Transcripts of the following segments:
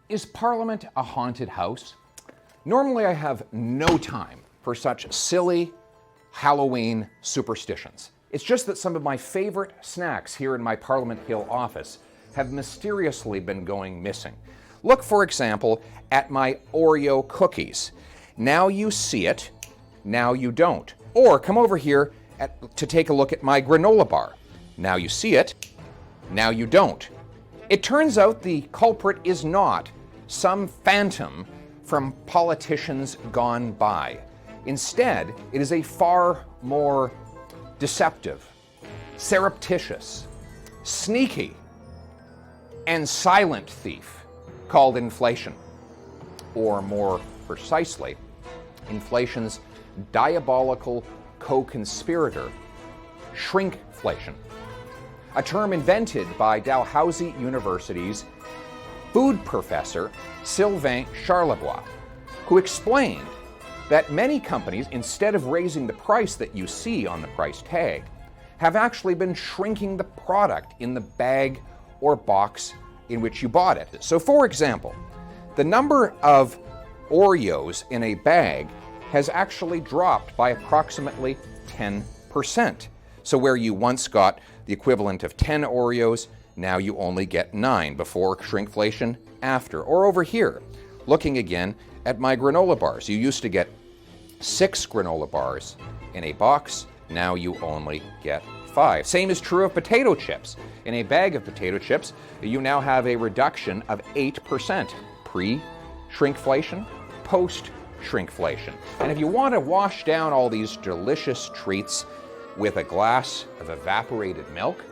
Is Parliament a haunted house? Normally I have no time for such silly Halloween superstitions. It's just that some of my favorite snacks here in my Parliament Hill office have mysteriously been going missing. Look, for example, at my Oreo cookies. Now you see it, now you don't. Or come over here to take a look at my granola bar. Now you see it, now you don't. It turns out the culprit is not some phantom from politicians gone by. Instead, it is a far more deceptive, surreptitious, sneaky, and silent thief called inflation. Or more precisely, inflation's diabolical co-conspirator, shrinkflation. A term invented by Dalhousie University's food professor, Sylvain Charlebois, who explained that many companies, instead of raising the price that you see on the price tag, have actually been shrinking the product in the bag or box in which you bought it. So for example, the number of Oreos in a bag has actually dropped by approximately 10%. So where you once got the equivalent of 10 Oreos, now you only get 9 before shrinkflation, after. Or over here, looking again at my granola bars. You used to get 6 granola bars in a box, now you only get 5. Same is true of potato chips. In a bag of potato chips, you now have a reduction of 8%. Pre-shrinkflation, post-shrinkflation. And if you want to wash down all these delicious treats with a glass of evaporated milk,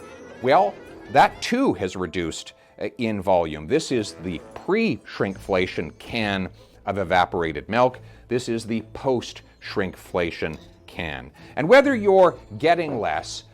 well, that too has reduced in volume. This is the pre-shrinkflation can of evaporated milk. This is the post-shrinkflation can. And whether you're getting less,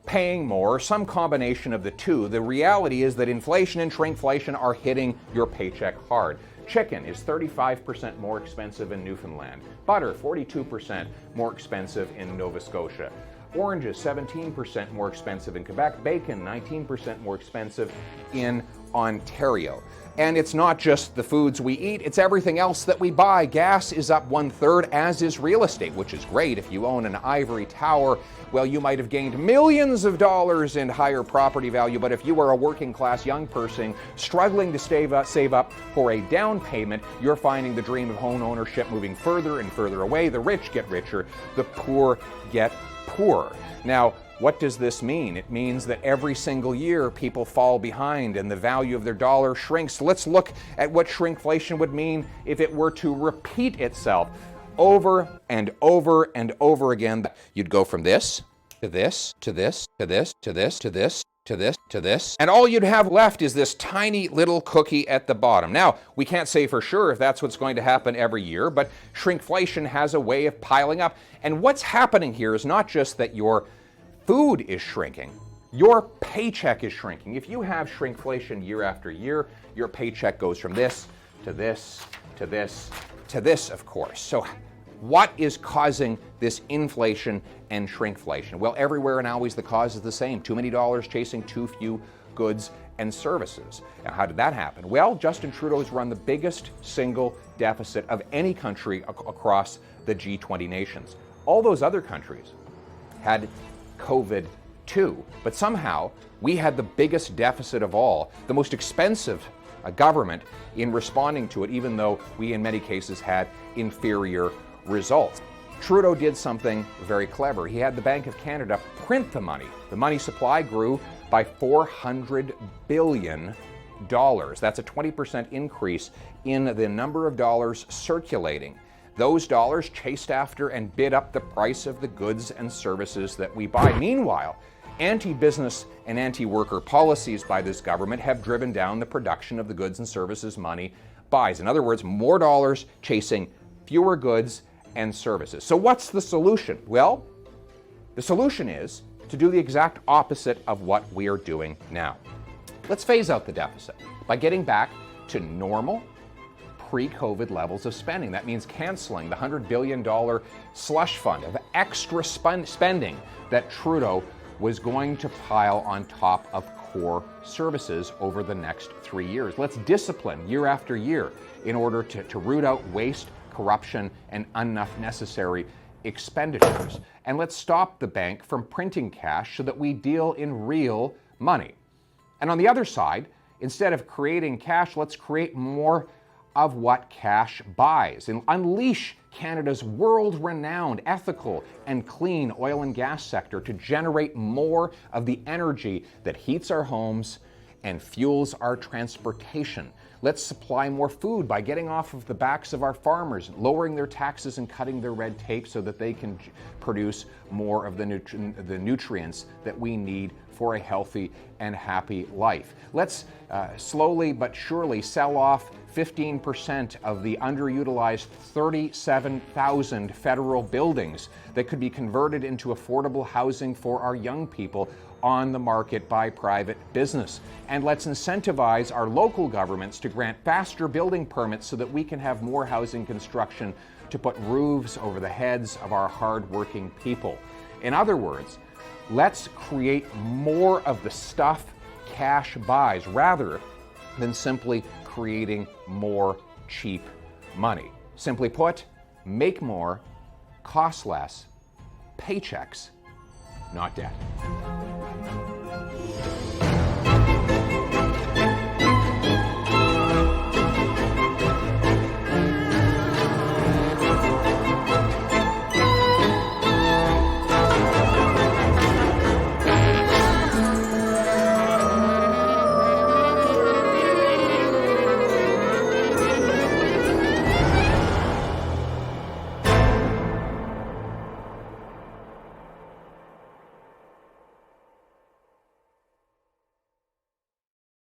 paying more, some combination of the two, the reality is that inflation and shrinkflation are hitting your paycheck hard. Chicken is 35% more expensive in Newfoundland. Butter, 42% more expensive in Nova Scotia. Oranges, 17% more expensive in Quebec. Bacon, 19% more expensive in Ontario. And it's not just the foods we eat, it's everything else that we buy. Gas is up 1/3, as is real estate, which is great. If you own an ivory tower, well, you might have gained millions of dollars in higher property value, but if you are a working class young person struggling to save up for a down payment, you're finding the dream of home ownership moving further and further away. The rich get richer, the poor get poorer. Now, what does this mean? It means that every single year people fall behind and the value of their dollar shrinks. Let's look at what shrinkflation would mean if it were to repeat itself over and over and over again. You'd go from this to this to this to this to this to this to this to this, and all you'd have left is this tiny little cookie at the bottom. Now, we can't say for sure if that's what's going to happen every year, but shrinkflation has a way of piling up. And what's happening here is not just that your food is shrinking, your paycheck is shrinking. If you have shrinkflation year after year, your paycheck goes from this to this to this to this, of course. So what is causing this inflation and shrinkflation? Well, everywhere and always the cause is the same. Too many dollars chasing too few goods and services. Now, how did that happen? Well, Justin Trudeau's run the biggest single deficit of any country across the G20 nations. All those other countries had COVID too, but somehow we had the biggest deficit of all, the most expensive government in responding to it, even though we in many cases had inferior results. Trudeau did something very clever. He had the Bank of Canada print the money. The money supply grew by $400 billion. That's a 20% increase in the number of dollars circulating. Those dollars chased after and bid up the price of the goods and services that we buy. Meanwhile, anti-business and anti-worker policies by this government have driven down the production of the goods and services money buys. In other words, more dollars chasing fewer goods and services. So what's the solution? Well, the solution is to do the exact opposite of what we are doing now. Let's phase out the deficit by getting back to normal pre-COVID levels of spending. That means canceling the $100 billion slush fund of extra spending that Trudeau was going to pile on top of core services over the next 3 years. Let's discipline year after year in order to root out waste, corruption, and unnecessary expenditures. And let's stop the bank from printing cash so that we deal in real money. And on the other side, instead of creating cash, let's create more of what cash buys and unleash Canada's world-renowned, ethical, and clean oil and gas sector to generate more of the energy that heats our homes and fuels our transportation. Let's supply more food by getting off of the backs of our farmers, lowering their taxes and cutting their red tape so that they can produce more of the nutrients that we need for a healthy and happy life. Let's slowly but surely sell off 15% of the underutilized 37,000 federal buildings that could be converted into affordable housing for our young people on the market by private business. And let's incentivize our local governments to grant faster building permits so that we can have more housing construction to put roofs over the heads of our hard-working people. In other words, let's create more of the stuff cash buys rather than simply creating more cheap money. Simply put, make more, cost less, paychecks, not debt.